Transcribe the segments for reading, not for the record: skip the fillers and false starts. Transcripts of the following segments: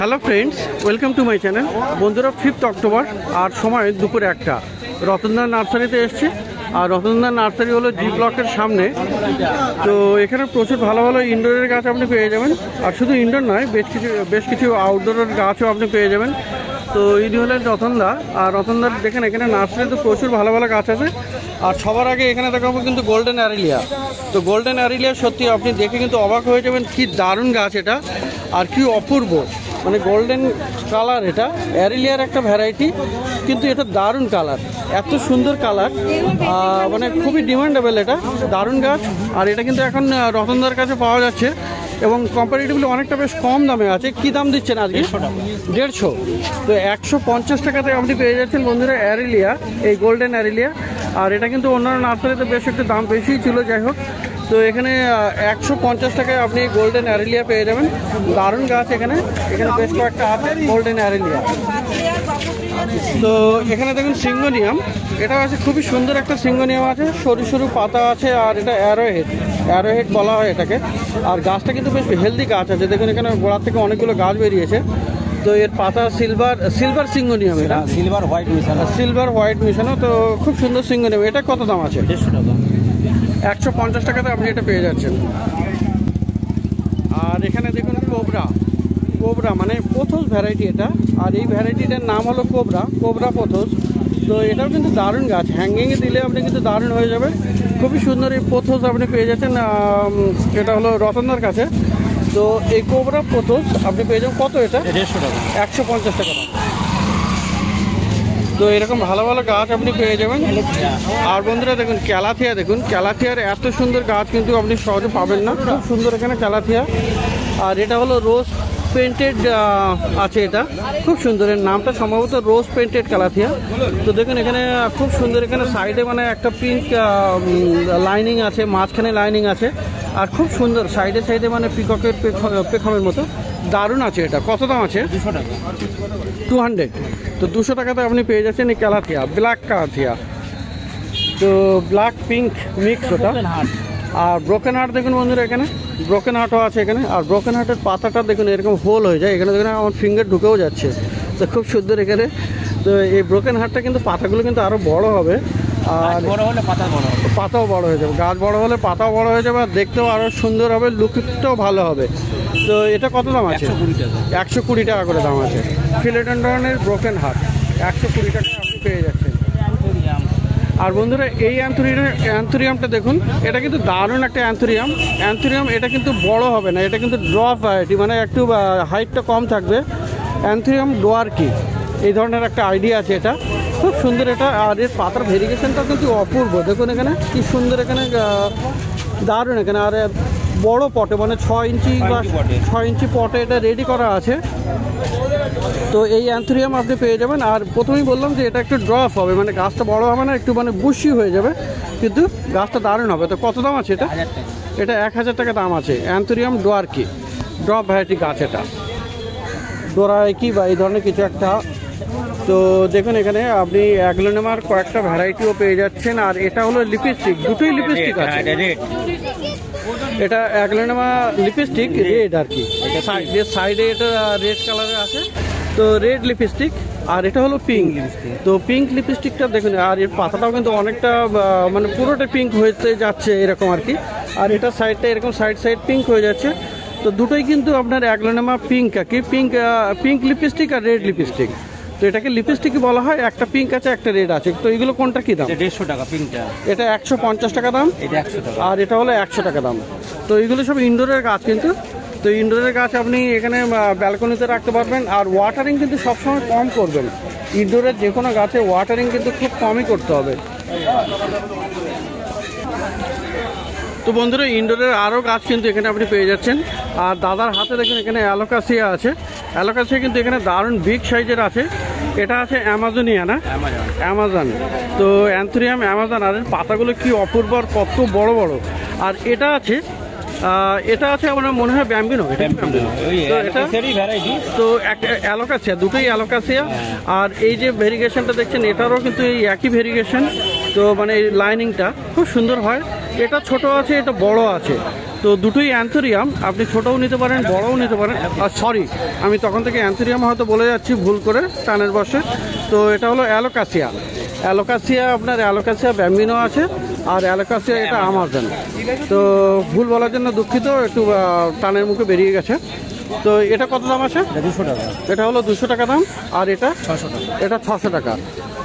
Hello friends, welcome to my channel. বন্ধুরা, 5 October আর সময় দুপুর 1টা, রতনদা নার্সারিতে এসছি। আর রতনদা নার্সারি হলো জি ব্লকের সামনে। তো এখানে প্রচুর ভালো ভালো ইনডোরের গাছ আপনি পেয়ে যাবেন। আর শুধু ইনডোর নয়, বেশ কিছু আউটডোরের গাছও আপনি পেয়ে যাবেন। তো ইনি হলেন রতনদা। আর রতনদার দেখেন এখানে নার্সারিতে প্রচুর ভালো ভালো গাছ আছে। আর সবার আগে এখানে দেখাবো কিন্তু গোল্ডেন অ্যারিলিয়া। তো গোল্ডেন অ্যারিলিয়া সত্যি আপনি দেখে কিন্তু অবাক হয়ে যাবেন, কি দারুণ গাছ এটা, আর কি অপূর্ব। মানে গোল্ডেন কালার, এটা অ্যারিলিয়ার একটা ভ্যারাইটি, কিন্তু এটা দারুণ কালার, এত সুন্দর কালার, মানে খুবই ডিমান্ডেবল, এটা দারুণ গাছ। আর এটা কিন্তু এখন রতনদার কাছে পাওয়া যাচ্ছে এবং কম্পারেটিভলি অনেকটা বেশ কম দামে আছে। কি দাম দিচ্ছেন আজকে? 150। তো 150 টাকাতে আপনি পেয়ে যাচ্ছেন বন্ধুরা অ্যারিলিয়া, এই গোল্ডেন অ্যারিলিয়া। আর এটা কিন্তু অন্যান্য নার্সারিতে বেশ একটু দাম বেশিই ছিল, যাই হোক। তো এখানে 150 টাকায় আপনি গোল্ডেন অ্যারিলিয়া পেয়ে যাবেন। দারুণ গাছ এখানে বেশ কয়েকটা আছে গোল্ডেন অ্যারিলিয়া। তো এখানে দেখুন সিঙ্গোনিয়াম, এটা আছে খুবই সুন্দর একটা সিঙ্গোনিয়াম আছে, সরু সরু পাতা আছে। আর এটা অ্যারোহেড বলা হয় এটাকে। আর গাছটা কিন্তু বেশ হেলদি গাছ আছে, দেখুন এখানে গোড়া থেকে অনেকগুলো গাছ বেরিয়েছে। তো এর পাতা সিলভার সিঙ্গোনিয়াম, এটা সিলভার হোয়াইট মিশানো। তো খুব সুন্দর সিঙ্গোনিয়াম। এটা কত দাম আছে? 150 টাকা। 150 টাকাতে আপনি এটা পেয়ে যাচ্ছেন। আর এখানে দেখুন কোবরা মানে পোথোস ভ্যারাইটি এটা। আর এই ভ্যারাইটিটার নাম হলো কোবরা পোথোস। তো এটাও কিন্তু দারুণ গাছ, হ্যাঙ্গিংয়ে দিলে আপনি কিন্তু দারুণ হয়ে যাবে। খুবই সুন্দর এই পোথোস আপনি পেয়ে যাচ্ছেন। এটা হলো রতনদার কাছে। তো এই কোবরা পোথোস আপনি পেয়ে যাবেন কত? এটা 150 টাকা। 150 টাকা দাম। তো এরকম ভালো ভালো গাছ আপনি পেয়ে যাবেন। আর বন্ধুরা দেখুন ক্যালাথিয়ার এত সুন্দর গাছ কিন্তু আপনি সহজে পাবেন না, খুব সুন্দর এখানে ক্যালাথিয়া। আর এটা হলো রোজ পেন্টেড আছে, এটা খুব সুন্দর, এর নামটা সম্ভবত রোজ পেন্টেড ক্যালাথিয়া। তো দেখুন এখানে খুব সুন্দর, এখানে সাইডে মানে একটা পিঙ্ক লাইনিং আছে, মাঝখানে লাইনিং আছে। আর খুব সুন্দর সাইডে মানে পিককের পেখমের মতো, দারুণ আছে। এটা কত দাম আছে? 200 টাকা। 200। তো 200 টাকাতে আপনি পেয়ে যাচ্ছেন এই ক্যালাথিয়া, ব্ল্যাক ক্যালাথিয়া। তো ব্ল্যাক পিঙ্ক মিক্স ওটা। আর ব্রোকেন হার্ট দেখুন বন্ধুরা, এখানে ব্রোকেন হার্টও আছে এখানে। আর ব্রোকেন হার্টের পাতাটা দেখুন এরকম হোল হয়ে যায়, এখানে দেখুন আমার ফিঙ্গার ঢুকেও যাচ্ছে। তো খুব সুন্দর এখানে। তো এই ব্রোকেন হার্টটা কিন্তু পাতাগুলো কিন্তু আরও বড় হবে। আর বড় হলে পাতাও বড় হয়ে যাবে, গাছ বড় হলে পাতাও বড় হয়ে যাবে, আর দেখতেও আরও সুন্দর হবে, লুকটাও ভালো হবে। তো এটা কত দাম আছে? 120 টাকা করে দাম আছে। ফিলোডেন্ড্রনের ব্রোকেন হার্ট 120 টাকায় আপনি পেয়ে যাচ্ছেন। আর বন্ধুরা এই অ্যান্থুরিয়ামটা দেখুন, এটা কিন্তু দারুণ একটা অ্যান্থুরিয়াম। এটা কিন্তু বড় হবে না, এটা কিন্তু ড্রপ ভ্যারাইটি, মানে একটু হাইটটা কম থাকবে। অ্যান্থুরিয়াম ডোয়ার্কি এই ধরনের একটা আইডিয়া আছে, এটা খুব সুন্দর এটা। আর এর পাতার ভেরিগেশনটা কিন্তু অপূর্ব, দেখুন এখানে কি সুন্দর, এখানে দারুণ এখানে। আর বড় পটে, মানে 6 ইঞ্চি পটে এটা রেডি করা আছে। তো এই অ্যান্থুরিয়াম আপনি পেয়ে যাবেন। আর প্রথমেই বললাম যে এটা একটু ড্রপ হবে, মানে গাছটা বড় হবে না, একটু মানে বুশি হয়ে যাবে, কিন্তু গাছটা দারুণ হবে। তো কত দাম আছে এটা? এটা 1000 টাকা দাম আছে। অ্যান্থুরিয়াম ডোয়ার্কি ড্রপ ভ্যারাইটি গাছ, এটা ডোরাকি বা এই ধরনের কিছু একটা। তো দেখুন এখানে আপনি অ্যাগ্লোনেমার কয়েকটা ভ্যারাইটিও পেয়ে যাচ্ছেন। আর এটা হলো লিপস্টিক, দুটোই লিপস্টিক আছে। এটা অ্যাগ্লোনেমা লিপস্টিক রেড আর কি, সাইডে এটা রেড কালারের আছে। তো রেড লিপস্টিক। আর এটা হলো পিঙ্ক। তো পিঙ্ক লিপস্টিকটা দেখুন, আর এর পাতাটাও কিন্তু অনেকটা মানে পুরোটা পিঙ্ক হতে যাচ্ছে এরকম আর কি। আর এটা সাইডটা এরকম সাইড পিঙ্ক হয়ে যাচ্ছে। তো দুটোই কিন্তু আপনার অ্যাগ্লোনেমা পিঙ্ক আর কি, পিঙ্ক লিপস্টিক আর রেড লিপস্টিক। তো এটাকে লিপস্টিকই বলা হয়। একটা পিঙ্ক আছে, একটা রেড আছে। তো এগুলো কোনটা কি দাম? 150 টাকা পিঙ্কটা। এটা 150 টাকা দাম, এটা 100 টাকা। আর এটা হলো 100 টাকা দাম। তো এগুলো সব ইনডোরের গাছ কিন্তু। তো ইনডোরের গাছ আপনি এখানে ব্যালকনিতে রাখতে পারবেন। আর ওয়াটারিং কিন্তু সবসময় কম করবেন, ইনডোরের যে কোনো গাছে ওয়াটারিং কিন্তু খুব কমই করতে হবে। তো বন্ধুরা ইনডোরের আরও গাছ কিন্তু এখানে আপনি পেয়ে যাচ্ছেন। আর দাদার হাতে দেখুন এখানে অ্যালোকাসিয়া আছে। অ্যালোকাসিয়া কিন্তু এখানে দারুণ বিগ সাইজের আছে। এটা আছে অ্যামাজনিয়া, না অ্যামাজন। তো অ্যান্থুরিয়াম অ্যামাজন। আর পাতাগুলো কি অপূর্ব, কত বড় বড়। আর এটা আছে আমার মনে হয় ব্যাম্বিনো। তো অ্যালোকাসিয়া, দুটোই অ্যালোকাসিয়া। আর এই যে ভেরিগেশনটা দেখছেন, এটারও কিন্তু এই একই ভেরিগেশন। তো মানে এই লাইনিংটা খুব সুন্দর হয়। এটা ছোট আছে, এটা বড় আছে। তো দুটোই অ্যান্থোরিয়াম, আপনি ছোটও নিতে পারেন বড়ও নিতে পারেন। আর সরি, আমি তখন থেকে অ্যান্থোরিয়াম হয়তো বলে যাচ্ছি ভুল করে টানের বসে। তো এটা হলো অ্যালোকাসিয়া। অ্যালোকাসিয়া আপনার অ্যালোকাসিয়া ব্যাম্বিনো আছে, আর অ্যালোকাসিয়া এটা আমাজন। তো ভুল বলার জন্য দুঃখিত, একটু টানের মুখে বেরিয়ে গেছে। তো এটা কত দাম আছে? 200 টাকা। এটা হলো 200 টাকা দাম, আর এটা 600 টাকা। এটা 600 টাকা।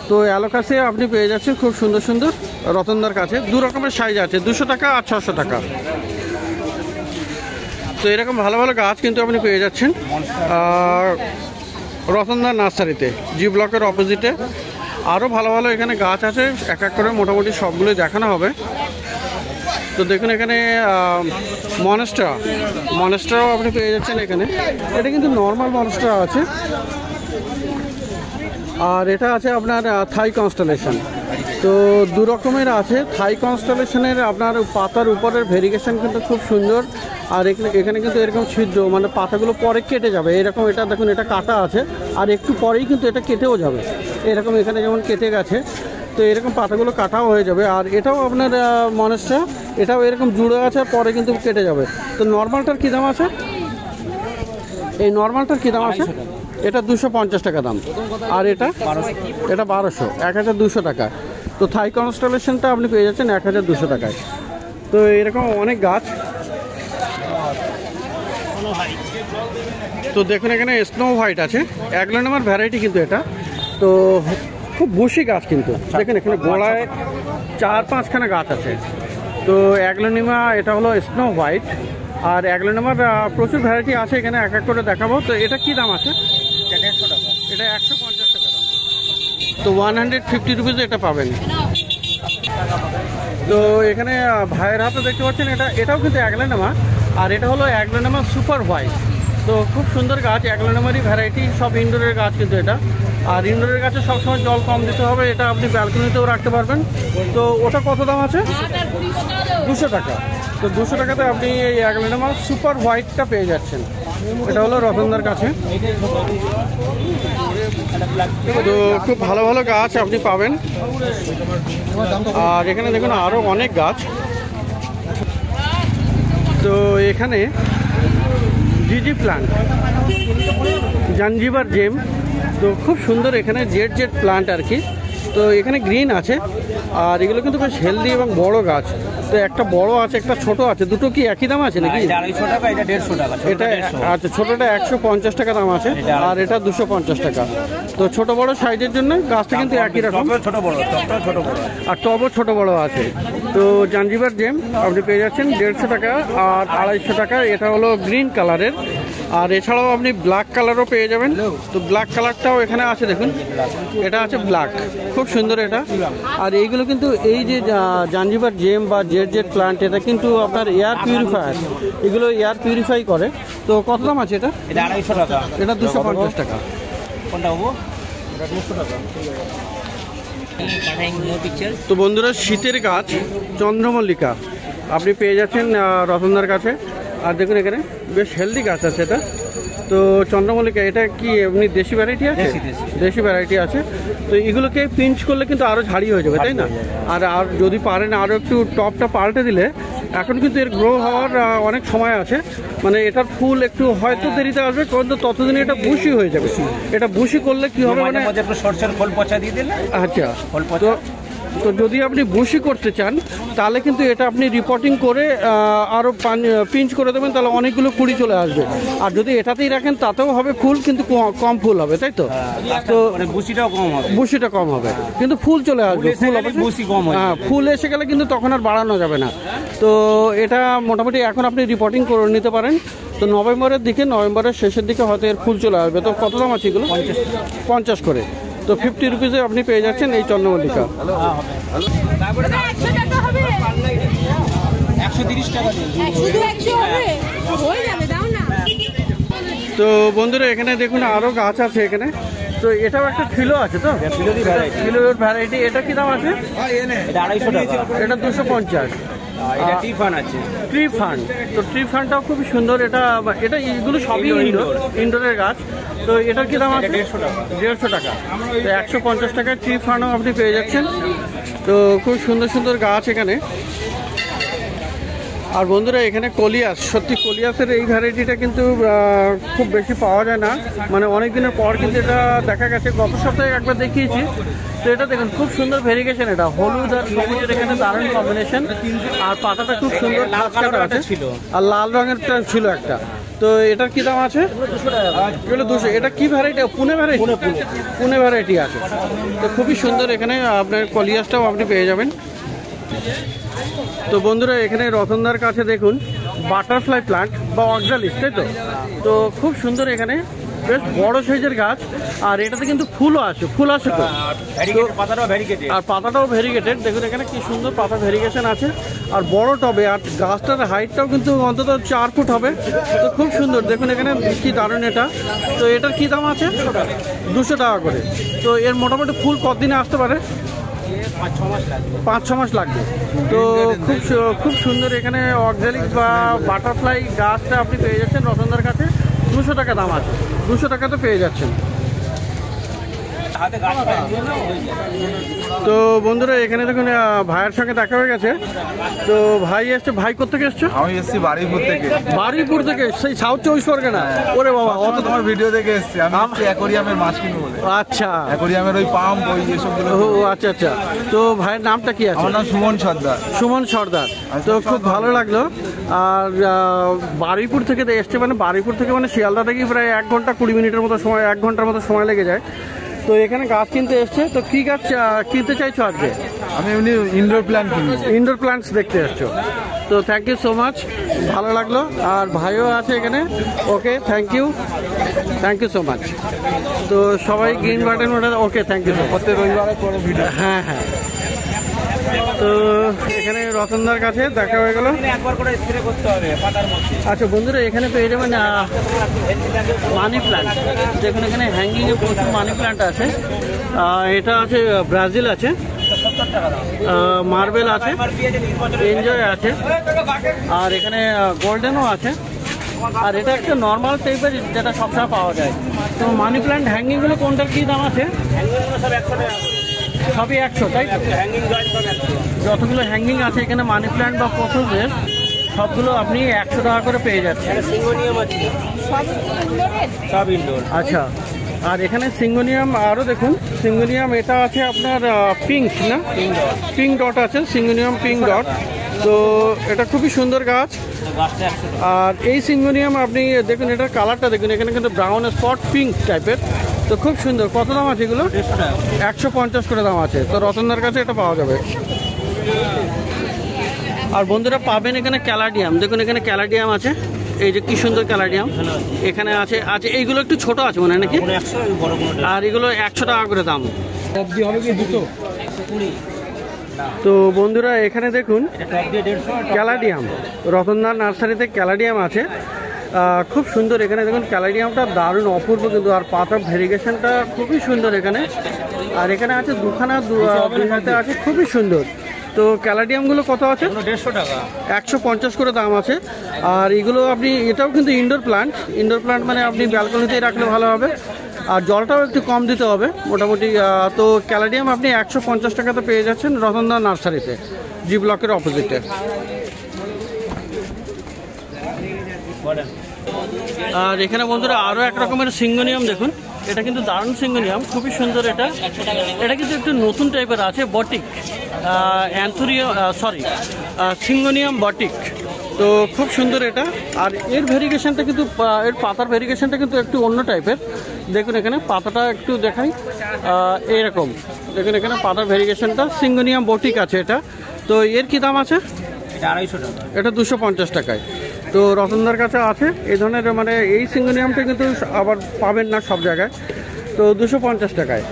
তো অ্যালোকাসিয়া আপনি পেয়ে যাচ্ছেন খুব সুন্দর সুন্দর রতনদার কাছে। দু রকমের সাইজ আছে, 200 টাকা আর 600 টাকা। তো এরকম ভালো ভালো গাছ কিন্তু আপনি পেয়ে যাচ্ছেন রতনদার নার্সারিতে, জি ব্লকের অপোজিটে। আরও ভালো ভালো এখানে গাছ আছে, এক এক করে মোটামুটি সবগুলো দেখানো হবে। তো দেখুন এখানে মনস্টারাও আপনি পেয়ে যাচ্ছেন এখানে। এটা কিন্তু নর্মাল মনস্টারা আছে, আর এটা আছে আপনার থাই কনস্টেলেশন। তো দু রকমের আছে। থাই কনস্টেলেশনের আপনার পাতার উপরের ভেরিগেশন কিন্তু খুব সুন্দর, আর এখানে কিন্তু এরকম ছিদ্র, মানে পাতাগুলো পরে কেটে যাবে এরকম। এটা দেখুন, এটা কাটা আছে, আর একটু পরেই কিন্তু এটা কেটেও যাবে এরকম। এখানে যেমন কেটে গেছে, তো এরকম পাতাগুলো কাটাও হয়ে যাবে। আর এটাও আপনার মনস্টার, এটাও এরকম জুড়ে আছে, পরে কিন্তু কেটে যাবে। তো নর্মালটার কী দাম আছে? এই নর্মালটার কী দাম আছে? এটা 250 টাকা দাম, আর এটা 1200, 1200 টাকা। তো থাই কনস্টেলেশনটা আপনি পেয়ে যাচ্ছেন 1200 টাকায়। তো এরকম অনেক গাছ। তো দেখুন এখানে স্নো হোয়াইট আছে, অ্যাগ্লোনিমার ভ্যারাইটি কিন্তু এটা। তো খুব বসি গাছ কিন্তু, দেখেন এখানে গোড়ায় 4-5খানা গাছ আছে। তো অ্যাগ্লোনিমা, এটা হলো স্নো হোয়াইট। আর অ্যাগ্লোনিমার প্রচুর ভ্যারাইটি আছে এখানে, এক এক করে দেখাবো। তো এটা কি দাম আছে? এটা 150 টাকা। এটা 150 টাকা দাম। তো 150 রুপিজে এটা পাবেন। তো এখানে ভাইয়ের হাতে দেখতে পাচ্ছেন, এটাও কিন্তু অ্যাগ্লোনিমা, আর এটা হলো অ্যাগ্লোনিমা সুপার হোয়াইট। তো খুব সুন্দর গাছ, অ্যাগ্লোনিমারই ভ্যারাইটি, সব ইনডোরের গাছ কিন্তু এটা। আর ইনডোরের গাছে সবসময় জল কম দিতে হবে, এটা আপনি ব্যালকনিতেও রাখতে পারবেন। তো ওটা কত দাম আছে? 200 টাকা। তো 200 টাকাতে আপনি এই অ্যাগ্লোনিমা সুপার হোয়াইটটা পেয়ে যাচ্ছেন। এটা হলো রতনদার কাছে। তো খুব ভালো ভালো গাছ আপনি পাবেন। আর এখানে দেখুন আরও অনেক গাছ। তো এখানে জিজি প্লান্ট, জাঞ্জিবার জেম। তো খুব সুন্দর এখানে জেড প্লান্ট আর কি। তো এখানে গ্রিন আছে, আর এগুলো কিন্তু বেশ হেলদি এবং বড় গাছ। তো একটা বড় আছে, একটা ছোট আছে, দুটো কি একই দাম আছে নাকি? এটা 250 টাকা, এটা 150 টাকা। এটা আচ্ছা, ছোটটা 150 টাকা দাম আছে, আর এটা 250 টাকা। তো ছোট বড় সাইজের জন্য গাছটা কিন্তু একই রকম, ছোট বড়, আর টবও ছোট বড় আছে। তো জাঞ্জিবার জেম আপনি পেয়ে যাচ্ছেন 150 টাকা আর 250 টাকা। এটা হলো গ্রিন কালারের, আর এছাড়াও আপনি ব্ল্যাক কালারও পেয়ে যাবেন। তো ব্ল্যাক কালারটাও এখানে আছে, দেখুন এটা আছে ব্ল্যাক, খুব সুন্দর এটা। আর এইগুলো কিন্তু এই যে জাঞ্জিবার জেম বা জেড প্লান্ট, এটা কিন্তু আপনার এয়ার পিউরিফায়ার, এগুলো এয়ার পিউরিফাই করে। তো কত দাম আছে এটা? এটা 250 টাকা। এটা 250 টাকা। কোনটা হবো? এটা 200 টাকা। তো বন্ধুরা, শীতের গাছ চন্দ্রমল্লিকা আপনি পেয়ে যাচ্ছেন রতনদার কাছে। আর দেখুন এখানে বেশ হেলদি গাছ আছে এটা। তো চন্দ্রমল্লিকা, এটা কি এমনি দেশি ভ্যারাইটি আছে? দেশি ভ্যারাইটি আছে। তো এগুলোকে পিঞ্চ করলে কিন্তু আরও ঝাড়ি হয়ে যাবে, তাই না? আর যদি পারেন আরও একটু টপটা পাল্টে দিলে, এখন কিন্তু এর গ্রো হওয়ার অনেক সময় আছে। মানে এটার ফুল একটু হয়তো দেরিতে আসবে, কিন্তু ততদিনে এটা বুশি হয়ে যাবে। এটা বুশি করলে কি হবে, মানে সরষের খোল পচা দিয়ে দিলে। আচ্ছা, তো যদি আপনি বুশি করতে চান, তাহলে কিন্তু এটা আপনি রিপোর্টিং করে আরও পিঞ্চ করে দেবেন, তাহলে অনেকগুলো কুড়ি চলে আসবে। আর যদি এটাতেই রাখেন তাতেও হবে ফুল, কিন্তু কম ফুল হবে, তাই তো? তো বুশিটা কম হবে, কিন্তু ফুল চলে আসবে। ফুল হবে, হ্যাঁ, ফুল এসে গেলে কিন্তু তখন আর বাড়ানো যাবে না। তো এটা মোটামুটি এখন আপনি রিপোর্টিং করে নিতে পারেন। তো নভেম্বরের দিকে, নভেম্বরের শেষের দিকে হয়তো এর ফুল চলে আসবে। তো কত দাম আছে এগুলো? 50 করে। তো 50 রুপিসে আপনি পেয়ে যাচ্ছেন এই চন্দ্রমল্লিকা। 130 টাকা। তো বন্ধুরা, এখানে দেখুন আরও গাছ আছে এখানে। তো এটাও একটা ফিলো আছে, তো ফিলোর ভ্যারাইটি। এটা কি দাম আছে? এটা 250 টাকা। এটা 250। এটা ট্রি ফান আছে, ট্রি ফান। তো ট্রি ফানটাও খুব সুন্দর। এটা এগুলো সবই ইনডোরের গাছ। তো এটার কি দাম আছে? 150 টাকা। তো 150 টাকায় ট্রি ফানও আপনি পেয়ে যাচ্ছেন। তো খুব সুন্দর সুন্দর গাছ এখানে। আর বন্ধুরা এখানে কলিয়াস, সত্যি কলিয়াসের এই ভ্যারাইটিটা কিন্তু খুব বেশি পাওয়া যায় না, মানে অনেক দিনের পর কিন্তু এটা দেখা গেছে। গত সপ্তাহে একবার দেখিয়েছি, তো এটা দেখুন খুব সুন্দর ভেরিগেশন, এটা হলুদ আর সবুজের এখানে দারুণ কম্বিনেশন। আর পাতাটা খুব সুন্দর আছে ছিল, আর লাল রঙেরটা ছিল একটা। তো এটার কি দাম আছে? এগুলো 200। এটা কি variety? Pune variety, Pune variety আছে। তো খুবই সুন্দর এখানে আপনার কলিয়াসটাও আপনি পেয়ে যাবেন। তো বন্ধুরা এখানে রতনদার কাছে দেখুন বাটারফ্লাই প্লান্ট বা অক্সালিস, তাই তো? তো খুব সুন্দর এখানে বেশ বড় সাইজের গাছ, আর এটাতে কিন্তু ফুলও আছে, ফুল আছে তো, আর পাতাটাও ভেরিগেটেড। দেখুন এখানে কি সুন্দর পাতা ভেরিগেশন আছে, আর বড় টবে, আর গাছটার হাইটটাও কিন্তু অন্তত 4 ফুট হবে। তো খুব সুন্দর দেখুন এখানে কি দারুণ এটা। তো এটার কি দাম আছে? 200 টাকা করে। তো এর মোটামুটি ফুল কতদিনে আসতে পারে? 5-6 মাস লাগবে। তো খুব সুন্দর এখানে অক্সালিস বা বাটারফ্লাই গাছটা আপনি পেয়ে যাচ্ছেন রতনদার কাছে। 200 টাকা দাম আছে, 200 টাকা তো পেয়ে যাচ্ছেন। তো বন্ধুরা এখানে দেখুন ভাইয়ের সঙ্গে দেখা হয়ে গেছে। তো ভাই এসছে, ভাই কোথেকে এসছো? আমি এসেছি বারুইপুর থেকে। বারুইপুর থেকে, সেই সাউথ 24 পরগনা? ওরে বাবা, অত তোমার ভিডিও দেখে এসেছি। আমি অ্যাকোরিয়ামের মাছ কিনবো বলে। আচ্ছা, অ্যাকোরিয়ামের ওই পাম্প ওই এসবগুলো। ও আচ্ছা আচ্ছা। তো ভাইয়ের নামটা কি আছে? আমার নাম সুমন সর্দার। সুমন সর্দার। তো খুব ভালো লাগলো। আর বারুইপুর থেকে এসছে, মানে বারুইপুর থেকে মানে শিয়ালদা থেকে প্রায় 1 ঘন্টা 20 মিনিটের মতো সময়, 1 ঘন্টার মতো সময় লেগে যায়। তো এখানে গাছ কিনতে এসছে। তো কি গাছ কিনতে চাইছো আজকে? আমি এমনি ইনডোর প্ল্যান্ট কিনবো। ইনডোর প্ল্যান্টস দেখতে এসছো। তো থ্যাংক ইউ সো মাচ, ভালো লাগলো। আর ভাইও আছে এখানে। ওকে, থ্যাংক ইউ সো মাচ। তো সবাই গ্রিন বাটন ওটা। ওকে, থ্যাংক ইউ। প্রত্যেক রবিবারে করে ভিডিও। হ্যাঁ হ্যাঁ। তো এখানে রতনদার কাছে দেখা হয়ে গেল। আচ্ছা বন্ধুরা এখানে পেয়ে যাবেন মানি প্ল্যান্ট। দেখুন এখানে হ্যাঙ্গিং এ প্রচুর মানি প্ল্যান্ট আছে। এটা আছে ব্রাজিল আছে, মার্বেল আছে, এনজয় আছে, আর এখানে গোল্ডেনও আছে। আর এটা একটা নর্মাল টাইপের যেটা সবসময় পাওয়া যায়। তো মানি প্ল্যান্ট হ্যাঙ্গিংগুলো কোনটার কী দাম আছে? সবই 100, তাই তো? যতগুলো হ্যাঙ্গিং আছে এখানে মানি প্ল্যান্ট বা পথসের সবগুলো আপনি 100 টাকা করে পেয়ে যাচ্ছেন। আচ্ছা, আর এখানে সিঙ্গোনিয়াম আরও দেখুন, সিঙ্গোনিয়াম এটা আছে আপনার পিঙ্ক, না পিঙ্ক ডট আছে, সিঙ্গোনিয়াম পিঙ্ক ডট। তো এটা খুবই সুন্দর গাছ। আর এই সিঙ্গোনিয়াম আপনি দেখুন এটার কালারটা দেখুন, এখানে কিন্তু ব্রাউন স্পট পিঙ্ক টাইপের। তো খুব সুন্দর। কত দাম আছে এগুলো? 150 করে দাম আছে। তো রতনদার কাছে এটা পাওয়া যাবে। আর বন্ধুরা পাবেন এখানে ক্যালাডিয়াম। দেখুন এখানে ক্যালাডিয়াম আছে, এই যে কি সুন্দর ক্যালাডিয়াম এখানে আছে। এইগুলো একটু ছোট আছে মনে হয় নাকি? আর এগুলো 100 টাকা করে দাম। তো বন্ধুরা এখানে দেখুন ক্যালাডিয়াম, রতনদার নার্সারিতে ক্যালাডিয়াম আছে। খুব সুন্দর এখানে দেখুন ক্যালাডিয়ামটা দারুণ অপূর্ব কিন্তু, আর পাতার ভেরিগেশনটা খুবই সুন্দর এখানে। আর এখানে আছে দুখানা, দুই হাতে আছে, খুবই সুন্দর। তো ক্যালাডিয়ামগুলো কত আছে? 150 টাকা, 150 করে দাম আছে। আর এগুলো আপনি, এটাও কিন্তু ইনডোর প্ল্যান্ট। ইনডোর প্ল্যান্ট মানে আপনি ব্যালকনিতেই রাখলে ভালো হবে, আর জলটাও একটু কম দিতে হবে মোটামুটি। তো ক্যালাডিয়াম আপনি 150 টাকাতে পেয়ে যাচ্ছেন রতনদার নার্সারিতে, জি ব্লকের অপোজিটে। আর এখানে বন্ধুরা আরও এক রকমের সিঙ্গোনিয়াম দেখুন, এটা কিন্তু দারুণ সিঙ্গোনিয়াম, খুবই সুন্দর। এটা কিন্তু একটু নতুন টাইপের আছে, বটিক অ্যান্থোরিয়াম, সিঙ্গোনিয়াম বটিক। তো খুব সুন্দর এটা। আর এর ভেরিগেশনটা কিন্তু, এর পাতার ভেরিগেশনটা কিন্তু একটু অন্য টাইপের। দেখুন এখানে পাতাটা একটু দেখাই, এইরকম দেখুন এখানে পাতার ভেরিগেশনটা। সিঙ্গোনিয়াম বটিক আছে এটা। তো এর কি দাম আছে? এটা 250 টাকা। এটা 250 টাকায়। তো রতনদার কাছে আছে এই ধরনের, মানে এই সিঙ্গোনিয়ামটা কিন্তু আবার পাবেন না সব জায়গায়। তো 250 টাকায়।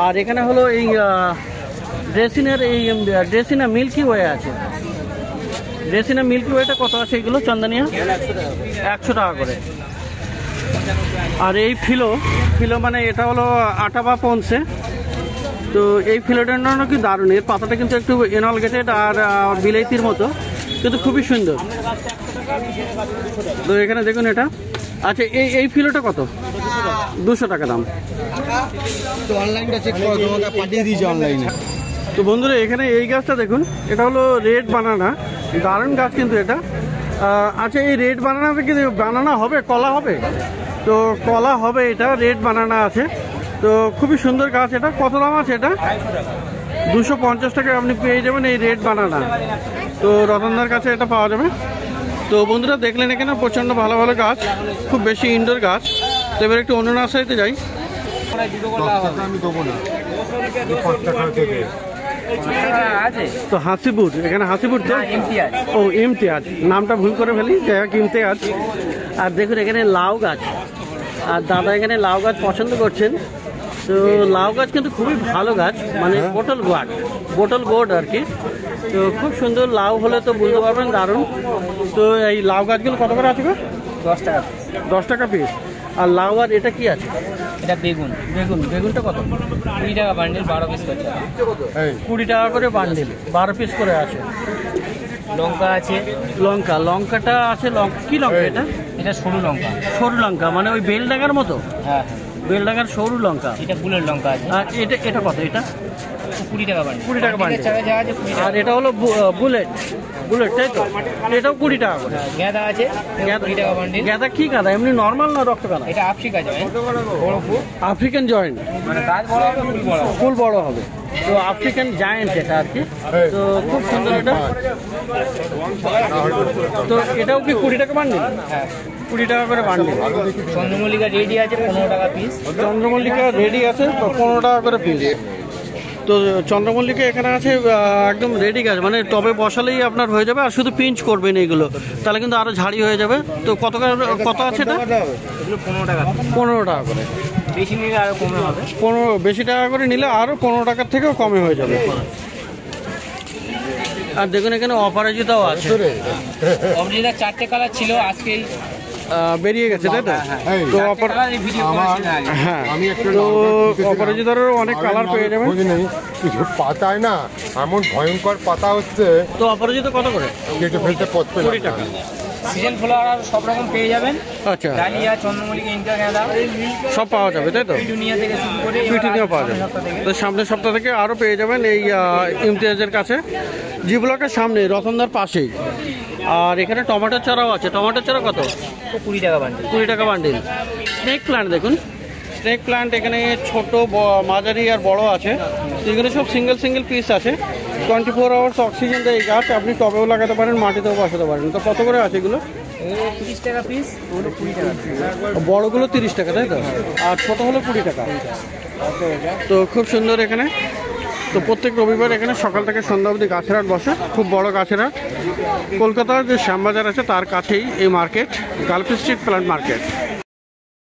আর এখানে হলো এই ড্রেসিনা মিল্কি ওয়ে আছে। ড্রেসিনা মিল্কি ওয়েটা কত আছে এগুলো চন্দনিয়া? 100 টাকা করে। আর এই ফিলো মানে এটা হলো আটা বা পনসে। তো এই ফিলোডেন্ড্রনও কি দারুণ, এর পাতাটা কিন্তু একটু এনলগেটেড আর বিলাইতির মতো, কিন্তু খুবই সুন্দর। তো এখানে দেখুন এটা আচ্ছা, এই ফিলোটা কত? 200 টাকা দাম। তো অনলাইনটা চেক করো, তোমাকে পাঠিয়ে দিয়েছি অনলাইনে। তো বন্ধুরা এখানে এই গাছটা দেখুন, এটা হলো রেড বানানা, দারুণ গাছ কিন্তু এটা। আচ্ছা, এই রেড বানানাতে কি বানানা হবে, কলা হবে? তো কলা হবে, এটা রেড বানানা আছে। তো খুবই সুন্দর গাছ এটা। কত দাম আছে এটা? 250 টাকায় আপনি পেয়ে যাবেন এই রেড বানানা। তো রতনদার কাছে এটা পাওয়া যাবে। তো বন্ধুরা দেখলেন এখানে প্রচণ্ড ভালো ভালো গাছ, খুব বেশি ইনডোর গাছ। তো এবার একটু অন্য নার্সারিতে যাই। তো হাসিপুর, এখানে হাসিপুর তো ও ইমতিয়াজ, নামটা ভুল করে ফেলি, যাই হোক ইমতিয়াজ। আর দেখুন এখানে লাউ গাছ, আর দাদা এখানে লাউ গাছ পছন্দ করছেন। তো লাউ গাছ কিন্তু খুবই ভালো গাছ, মানে বোটল গোর্ড আর কি। তো খুব সুন্দর লাউ হলে তো বুঝতে পারবেন, দারুণ। তো এই লাউ গাছগুলো কত করে আছে গো? 10 টাকা। 10 টাকা পিস। আর লাউ, আর এটা কি আছে? এটা বেগুন। বেগুনটা কত? 20 টাকা বান্ডিল, 12 পিস করছে। 20 টাকা করে বান্ডিল, 12 পিস করে আছে। লঙ্কা আছে। লঙ্কাটা আছে। কি লঙ্কা এটা? এটা সরু লঙ্কা, মানে ওই বেলডাঙ্গার মতো? হ্যাঁ, বেলডাঙ্গার সরু লঙ্কা। এটা বুলেট লঙ্কা আছে। আর এটা কত? এটা 20 টাকা বান্ডিল। 20 টাকা বান্ডিল। যা আছে 20 টাকা। আর এটা হলো বুলেট, তাই তো? এটাও 20 টাকা করে। গাঁদা আছে 20 টাকা বান্ডিল। গাঁদা কি গাঁদা, এমনি নর্মাল না রক্ত গাঁদা? এটা আফ্রিকা জয়েন্ট, বড় ফুল। আফ্রিকান জয়েন্ট, মানে গাছ বড় হবে, ফুল বড় হবে। ফুল বড় হবে। তো আফ্রিকান জায়েন্ট এটা আর কি। তো খুব সুন্দর এটা। তো এটাও কি 20 টাকা বান্ডিল? হ্যাঁ, 20 টাকা করে বান্ডিল। চন্দ্রমল্লিকা রেডি আছে 15 টাকা পিস। চন্দ্রমল্লিকা রেডি আছে 15 টাকা করে পিস। তো চন্দ্রমল্লিকা এখানে আছে একদম রেডি গাছ, মানে টবে বসালেই আপনার হয়ে যাবে। আর শুধু পিঞ্চ করবেন এইগুলো, তাহলে কিন্তু আরো ঝাড়ি হয়ে যাবে। তো কত আছে এটা? এগুলো 15 টাকা। 15 টাকা করে। বেশি নিলে আরো কমে হবে। 15 বেশি টাকা করে নিলে আরো 15 টাকার থেকেও কমে হয়ে যাবে। আর দেখুন এখানে অপরাজিতাও আছে। অপরাজিতা 4টে কালার ছিল, আজকেই বেরিয়ে গেছে, তাই তো? তো হ্যাঁ, তো অপরাজিতারও অনেক কালার পেয়ে যাবেন। কিছু পাতায় না এমন ভয়ঙ্কর পাতা হচ্ছে। তো অপরাজিতা কত করে? কেটে ফেলতে পড়তে 20 টাকা। সিজন ফ্লাওয়ার সব রকম পেয়ে যাবেন। আচ্ছা, ডালিয়া, চন্দ্রমল্লিকা, ইন্ডিয়া গাঁদা সব পাওয়া যাবে, তাই তো? পিটুনিয়া থেকে শুরু করে পিটুনিয়া পাওয়া যাবে। তো সামনের সপ্তাহ থেকে আরও পেয়ে যাবেন এই ইমতিয়াজের কাছে, জি ব্লকের সামনে, রতনদার পাশেই। আর এখানে টমেটোর চারাও আছে। টমেটোর চারা কত? 20 টাকা বান্ডিল। 20 টাকা বান্ডিল। স্নেক প্ল্যান্ট দেখুন, স্নেক প্ল্যান্ট এখানে ছোট, মাঝারি আর বড় আছে। এগুলো সব সিঙ্গেল পিস আছে। 24 আওয়ার্স অক্সিজেন দেয় এই গাছ। আপনি টবেও লাগাতে পারেন, মাটিতেও বসাতে পারেন। তো কত করে আছে এগুলো? 30 টাকা পিস, ওগুলো 20 টাকা। বড়গুলো 30 টাকা, তাই তো? আর ছোট হলো 20 টাকা। তো খুব সুন্দর এখানে। তো প্রত্যেক রবিবার এখানে সকাল থেকে সন্ধ্যা অবধি গাছের হাট বসে, খুব বড় গাছের হাট। কলকাতার যে শ্যামবাজার আছে তার কাছেই এই মার্কেট, গালফি স্ট্রিট প্ল্যান্ট মার্কেট।